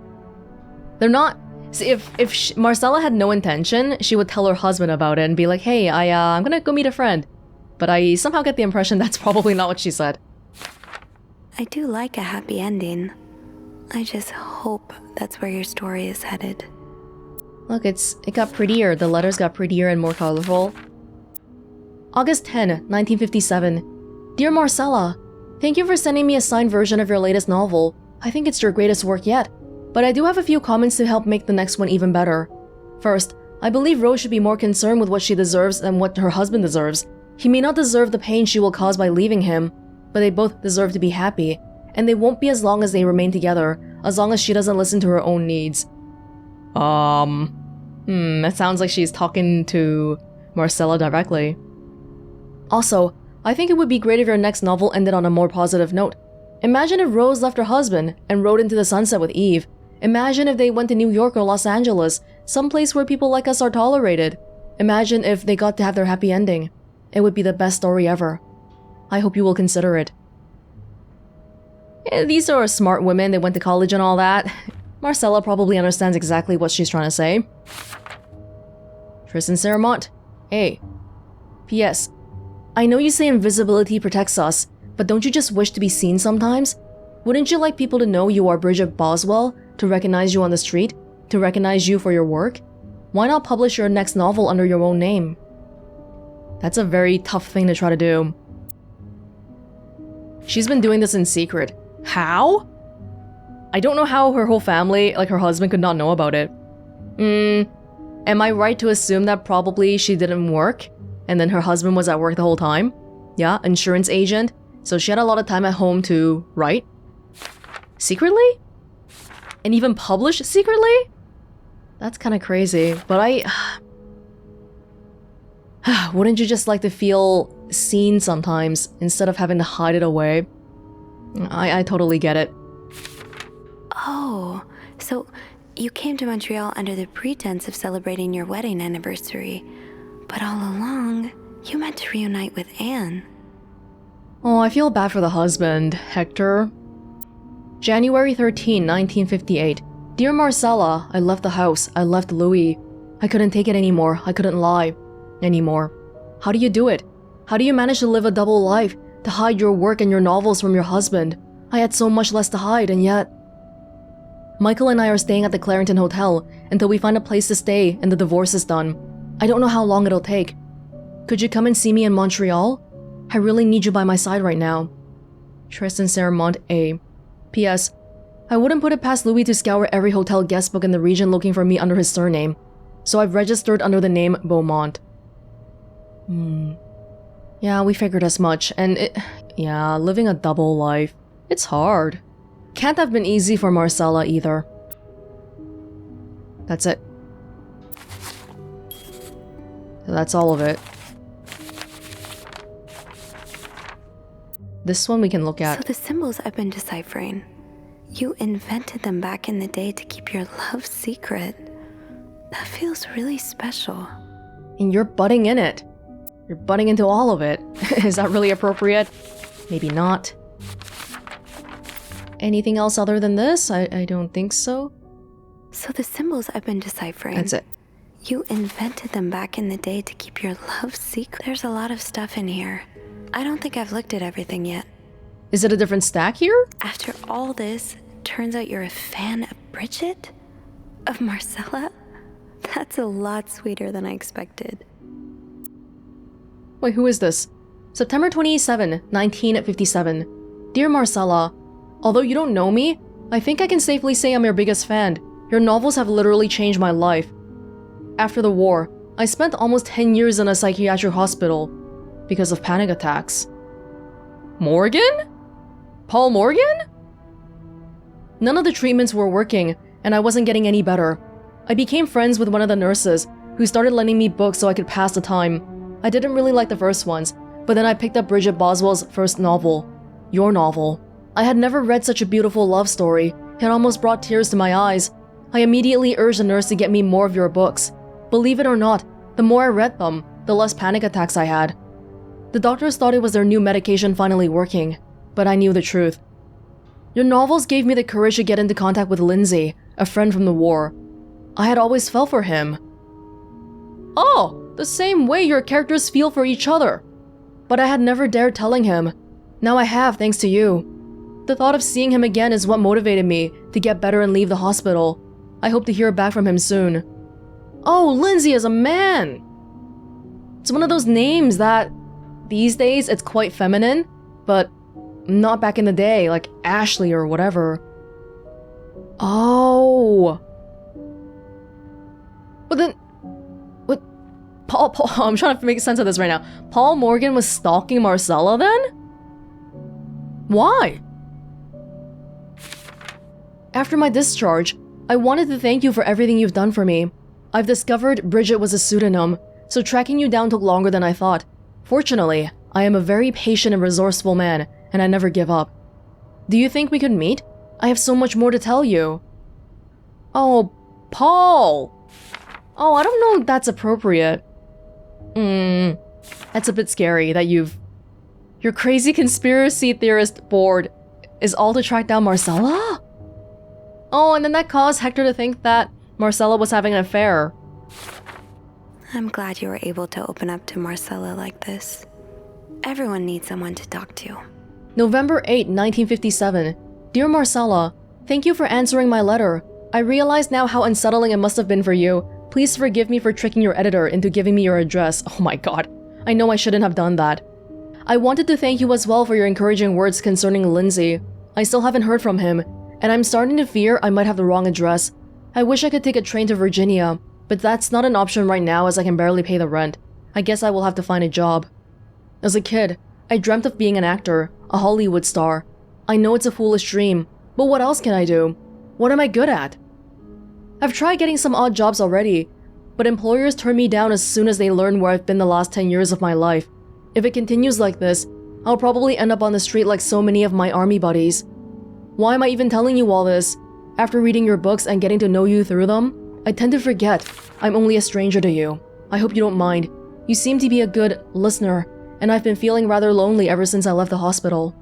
they're not... See, if Marcella had no intention, she would tell her husband about it and be like, hey, I'm gonna go meet a friend. But I somehow get the impression that's probably not what she said. I do like a happy ending. I just hope that's where your story is headed. Look, it got prettier. The letters got prettier and more colorful. August 10, 1957. Dear Marcella, thank you for sending me a signed version of your latest novel. I think it's your greatest work yet. But I do have a few comments to help make the next one even better. First, I believe Rose should be more concerned with what she deserves than what her husband deserves. He may not deserve the pain she will cause by leaving him, but they both deserve to be happy, and they won't be as long as they remain together, as long as she doesn't listen to her own needs. That sounds like she's talking to Marcella directly. Also, I think it would be great if your next novel ended on a more positive note. Imagine if Rose left her husband and rode into the sunset with Eve. Imagine if they went to New York or Los Angeles, someplace where people like us are tolerated. Imagine if they got to have their happy ending. It would be the best story ever. I hope you will consider it. These are smart women, they went to college and all that. Marcella probably understands exactly what she's trying to say. Tristan Sermont, A. P.S. I know you say invisibility protects us, but don't you just wish to be seen sometimes? Wouldn't you like people to know you are Bridget Boswell, to recognize you on the street, to recognize you for your work? Why not publish your next novel under your own name? That's a very tough thing to try to do. She's been doing this in secret. How? I don't know how her whole family, like her husband, could not know about it. Am I right to assume that probably she didn't work, and then her husband was at work the whole time? Yeah, insurance agent. So she had a lot of time at home to write? Secretly? And even publish secretly? That's kind of crazy, but wouldn't you just like to feel seen sometimes, instead of having to hide it away? I totally get it. Oh, so you came to Montreal under the pretense of celebrating your wedding anniversary, but all along, you meant to reunite with Anne. Oh, I feel bad for the husband, Hector. January 13, 1958. Dear Marcella, I left the house. I left Louis. I couldn't take it anymore. I couldn't lie anymore. How do you do it? How do you manage to live a double life, to hide your work and your novels from your husband? I had so much less to hide, and yet... Michael and I are staying at the Clarendon Hotel until we find a place to stay and the divorce is done. I don't know how long it'll take. Could you come and see me in Montreal? I really need you by my side right now. Tristan Sermont A. P.S. I wouldn't put it past Louis to scour every hotel guest book in the region looking for me under his surname, so I've registered under the name Beaumont. Yeah, we figured as much, and living a double life, it's hard. Can't have been easy for Marcella either. That's it. That's all of it. This one we can look at. So the symbols I've been deciphering, you invented them back in the day to keep your love secret. That feels really special. And you're butting in it. You're butting into all of it. Is that really appropriate? Maybe not. Anything else other than this? I don't think so. So the symbols I've been deciphering. That's it. You invented them back in the day to keep your love secret. There's a lot of stuff in here. I don't think I've looked at everything yet. Is it a different stack here? After all this, turns out you're a fan of Bridget? Of Marcella? That's a lot sweeter than I expected. Wait, who is this? September 27, 1957. Dear Marcella, although you don't know me, I think I can safely say I'm your biggest fan. Your novels have literally changed my life. After the war, I spent almost 10 years in a psychiatric hospital because of panic attacks. Morgan? Paul Morgan? None of the treatments were working, and I wasn't getting any better. I became friends with one of the nurses, who started lending me books so I could pass the time. I didn't really like the first ones, but then I picked up Bridget Boswell's first novel, your novel. I had never read such a beautiful love story. It almost brought tears to my eyes. I immediately urged the nurse to get me more of your books. Believe it or not, the more I read them, the less panic attacks I had. The doctors thought it was their new medication finally working, but I knew the truth. Your novels gave me the courage to get into contact with Lindsay, a friend from the war. I had always felt for him. Oh, the same way your characters feel for each other. But I had never dared telling him. Now I have, thanks to you. The thought of seeing him again is what motivated me to get better and leave the hospital. I hope to hear back from him soon. Oh, Lindsay is a man! It's one of those names that, these days, it's quite feminine, but not back in the day, like Ashley or whatever. Oh. But then, what? Paul, I'm trying to make sense of this right now. Paul Morgan was stalking Marcella then? Why? After my discharge, I wanted to thank you for everything you've done for me. I've discovered Bridget was a pseudonym, so tracking you down took longer than I thought. Fortunately, I am a very patient and resourceful man, and I never give up. Do you think we could meet? I have so much more to tell you. Oh, Paul! Oh, I don't know if that's appropriate. That's a bit scary that your crazy conspiracy theorist board is all to track down Marcella? Oh, and then that caused Hector to think that Marcella was having an affair. I'm glad you were able to open up to Marcella like this. Everyone needs someone to talk to. November 8, 1957. Dear Marcella, thank you for answering my letter. I realize now how unsettling it must have been for you. Please forgive me for tricking your editor into giving me your address. Oh my god, I know I shouldn't have done that. I wanted to thank you as well for your encouraging words concerning Lindsay. I still haven't heard from him, and I'm starting to fear I might have the wrong address. I wish I could take a train to Virginia, but that's not an option right now as I can barely pay the rent. I guess I will have to find a job. As a kid, I dreamt of being an actor, a Hollywood star. I know it's a foolish dream, but what else can I do? What am I good at? I've tried getting some odd jobs already, but employers turn me down as soon as they learn where I've been the last 10 years of my life. If it continues like this, I'll probably end up on the street like so many of my army buddies. Why am I even telling you all this? After reading your books and getting to know you through them, I tend to forget I'm only a stranger to you. I hope you don't mind. You seem to be a good listener, and I've been feeling rather lonely ever since I left the hospital.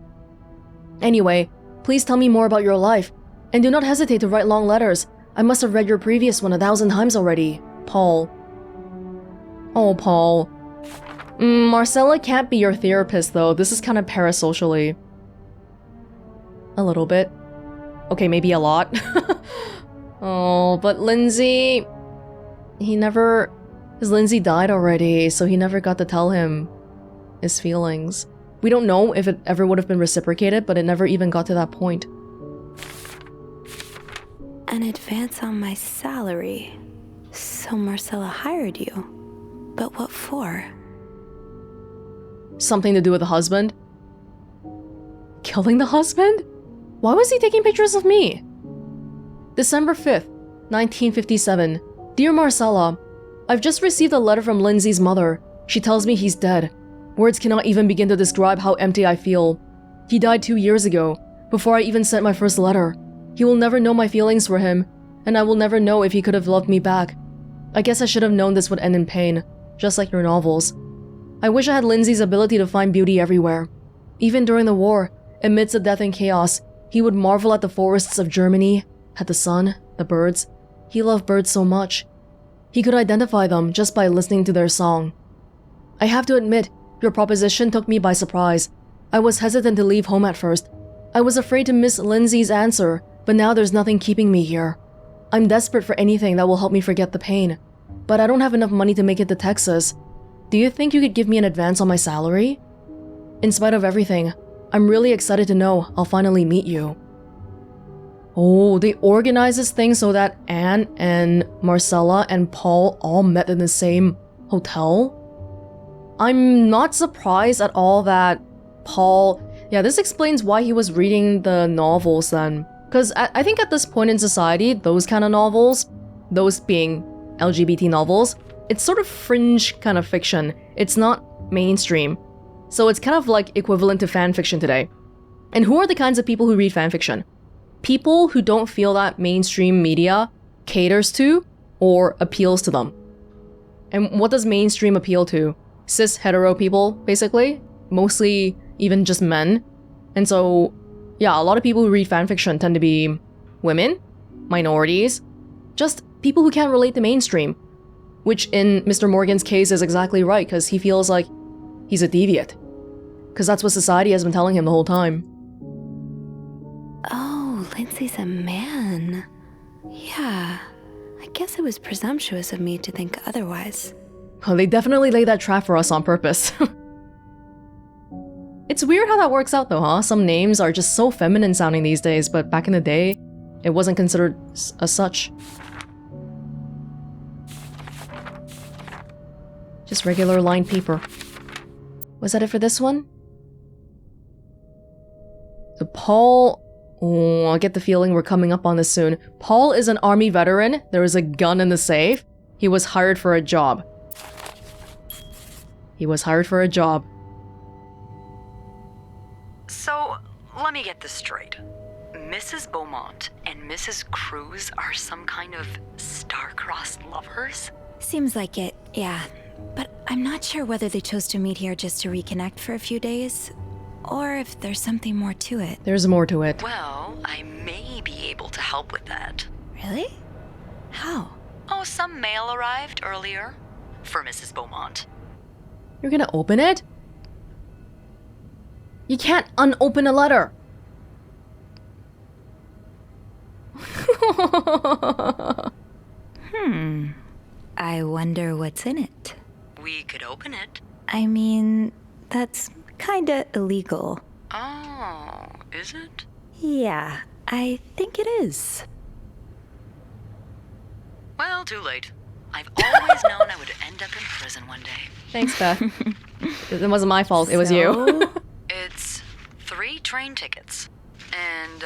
Anyway, please tell me more about your life, and do not hesitate to write long letters. I must have read your previous one 1,000 times already. Paul. Oh, Paul. Marcella can't be your therapist, though. This is kind of parasocially. A little bit. Okay, maybe a lot. Oh, but Lindsay... His Lindsay died already, so he never got to tell him his feelings. We don't know if it ever would have been reciprocated, but it never even got to that point. An advance on my salary. So Marcella hired you. But what for? Something to do with the husband? Killing the husband? Why was he taking pictures of me? December 5th, 1957. Dear Marcella, I've just received a letter from Lindsay's mother. She tells me he's dead. Words cannot even begin to describe how empty I feel. He died 2 years ago, before I even sent my first letter. He will never know my feelings for him, and I will never know if he could have loved me back. I guess I should have known this would end in pain, just like your novels. I wish I had Lindsay's ability to find beauty everywhere. Even during the war, amidst the death and chaos, he would marvel at the forests of Germany, at the sun, the birds. He loved birds so much. He could identify them just by listening to their song. I have to admit, your proposition took me by surprise. I was hesitant to leave home at first. I was afraid to miss Lindsay's answer, but now there's nothing keeping me here. I'm desperate for anything that will help me forget the pain, but I don't have enough money to make it to Texas. Do you think you could give me an advance on my salary? In spite of everything, I'm really excited to know I'll finally meet you. Oh, they organized this thing so that Anne and Marcella and Paul all met in the same hotel? I'm not surprised at all that Paul... Yeah, this explains why he was reading the novels then. Because I think at this point in society, those kind of novels, those being LGBT novels, it's sort of fringe kind of fiction. It's not mainstream. So it's kind of like equivalent to fan fiction today. And who are the kinds of people who read fan fiction? People who don't feel that mainstream media caters to or appeals to them. And what does mainstream appeal to? Cis hetero people, basically. Mostly even just men. And so, yeah, a lot of people who read fanfiction tend to be women, minorities, just people who can't relate to mainstream. Which in Mr. Morgan's case is exactly right, because he feels like he's a deviant. Because that's what society has been telling him the whole time. Oh, Lindsay's a man. Yeah, I guess it was presumptuous of me to think otherwise. Well, they definitely laid that trap for us on purpose. It's weird how that works out though, huh? Some names are just so feminine sounding these days, but back in the day, it wasn't considered as such. Just regular lined paper. Was that it for this one? So Paul... Oh, I get the feeling we're coming up on this soon. Paul is an army veteran. There is a gun in the safe. He was hired for a job. He was hired for a job. So, let me get this straight. Mrs. Beaumont and Mrs. Cruz are some kind of star-crossed lovers? Seems like it, yeah. But I'm not sure whether they chose to meet here just to reconnect for a few days, or if there's something more to it. There's more to it. Well, I may be able to help with that. Really? How? Oh, some mail arrived earlier for Mrs. Beaumont. You're gonna open it? You can't unopen a letter! I wonder what's in it. We could open it. I mean, that's kinda illegal. Oh, is it? Yeah, I think it is. Well, too late. I've always known I would end up in prison one day. Thanks, Beth. It wasn't my fault, it was you. It's 3 train tickets. And,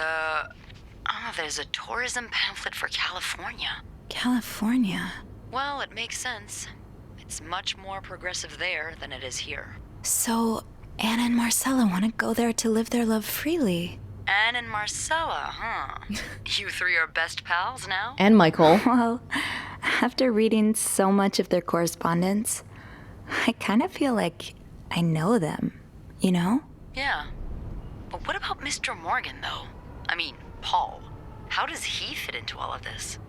there's a tourism pamphlet for California. California? Well, it makes sense. It's much more progressive there than it is here. So, Anna and Marcella want to go there to live their love freely. Anne and Marcella, huh? You 3 are best pals now? And Michael. Well, after reading so much of their correspondence, I kind of feel like I know them, you know? Yeah. But what about Mr. Morgan, though? I mean, Paul. How does he fit into all of this?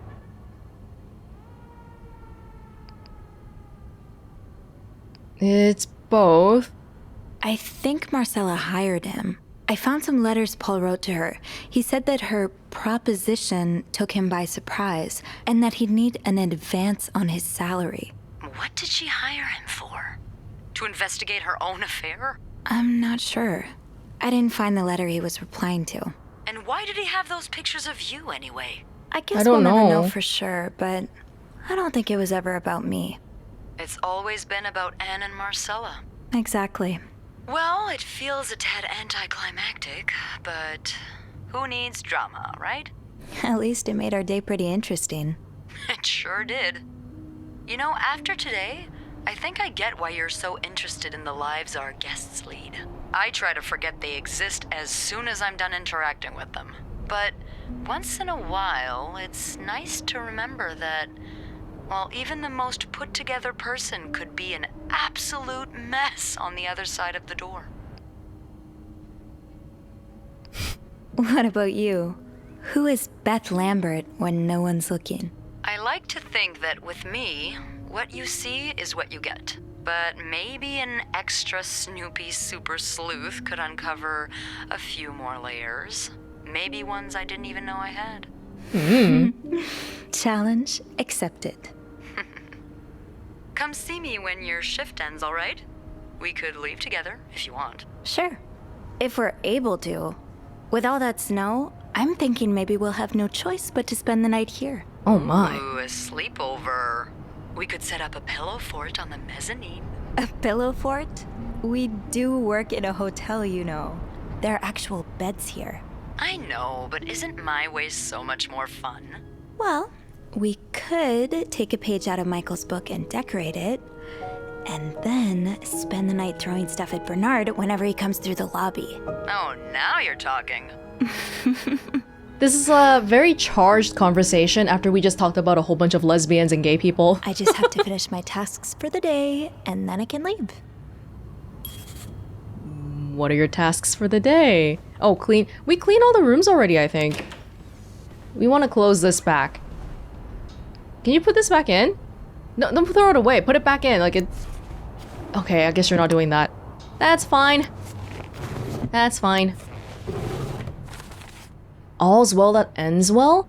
It's both. I think Marcella hired him. I found some letters Paul wrote to her. He said that her proposition took him by surprise and that he'd need an advance on his salary. What did she hire him for? To investigate her own affair? I'm not sure. I didn't find the letter he was replying to. And why did he have those pictures of you anyway? I guess I don't we'll never know know for sure, but I don't think it was ever about me. It's always been about Anne and Marcella. Exactly. Well, it feels a tad anticlimactic, but who needs drama, right? At least it made our day pretty interesting. It sure did. You know, after today, I think I get why you're so interested in the lives our guests lead. I try to forget they exist as soon as I'm done interacting with them. But once in a while, it's nice to remember that, well, even the most put-together person could be an absolute mess on the other side of the door. What about you? Who is Beth Lambert when no one's looking? I like to think that with me, what you see is what you get. But maybe an extra Snoopy super sleuth could uncover a few more layers. Maybe ones I didn't even know I had. Challenge accepted. Come see me when your shift ends, all right? We could leave together if you want. Sure. If we're able to. With all that snow, I'm thinking maybe we'll have no choice but to spend the night here. Oh my. Ooh, a sleepover. We could set up a pillow fort on the mezzanine. A pillow fort? We do work in a hotel, you know. There are actual beds here. I know, but isn't my way so much more fun? Well, we could take a page out of Michael's book and decorate it, and then spend the night throwing stuff at Bernard whenever he comes through the lobby. Oh, now you're talking. This is a very charged conversation after we just talked about a whole bunch of lesbians and gay people. I just have to finish my tasks for the day, and then I can leave. What are your tasks for the day? Oh, clean. We cleaned all the rooms already, I think. We want to close this back. Can you put this back in? No, don't throw it away. Put it back in. Like it. Okay, I guess you're not doing that. That's fine. That's fine. All's well that ends well?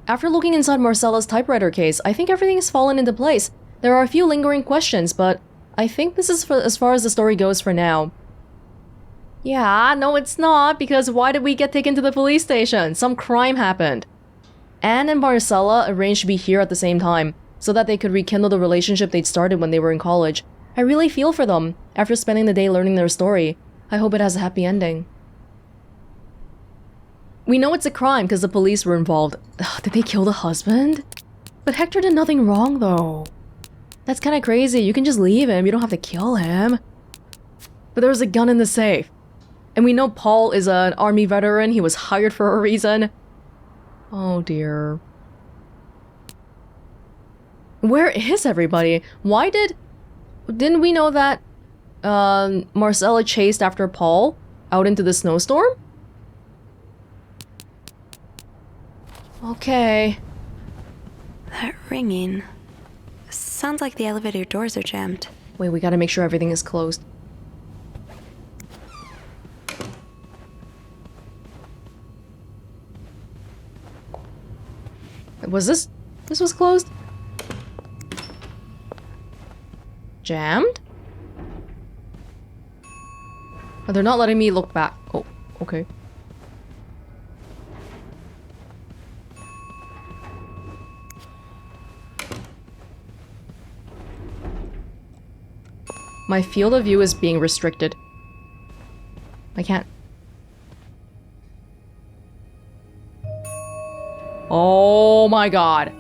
After looking inside Marcella's typewriter case, I think everything has fallen into place. There are a few lingering questions, but I think this is as far as the story goes for now. Yeah, no it's not, because why did we get taken to the police station? Some crime happened. Anne and Marcella arranged to be here at the same time, so that they could rekindle the relationship they'd started when they were in college. I really feel for them, after spending the day learning their story. I hope it has a happy ending. We know it's a crime because the police were involved. Ugh, did they kill the husband? But Hector did nothing wrong though. That's kind of crazy. You can just leave him. You don't have to kill him. But there was a gun in the safe. And we know Paul is an army veteran. He was hired for a reason. Oh dear. Where is everybody? Why didn't we know that Marcella chased after Paul out into the snowstorm? Okay. That ringing. Sounds like the elevator doors are jammed. Wait, we gotta make sure everything is closed. Was this was closed? Jammed? Oh, they're not letting me look back. Oh, okay. My field of view is being restricted. I can't. Oh my god.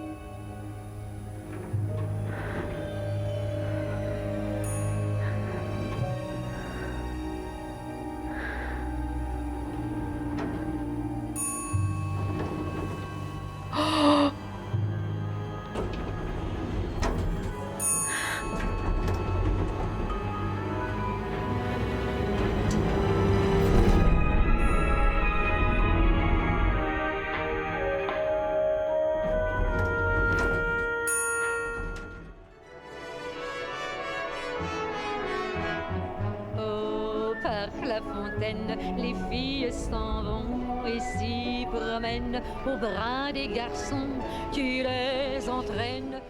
la fontaine, les filles s'en vont et s'y promènent au bras des garçons. Tu les entraînes.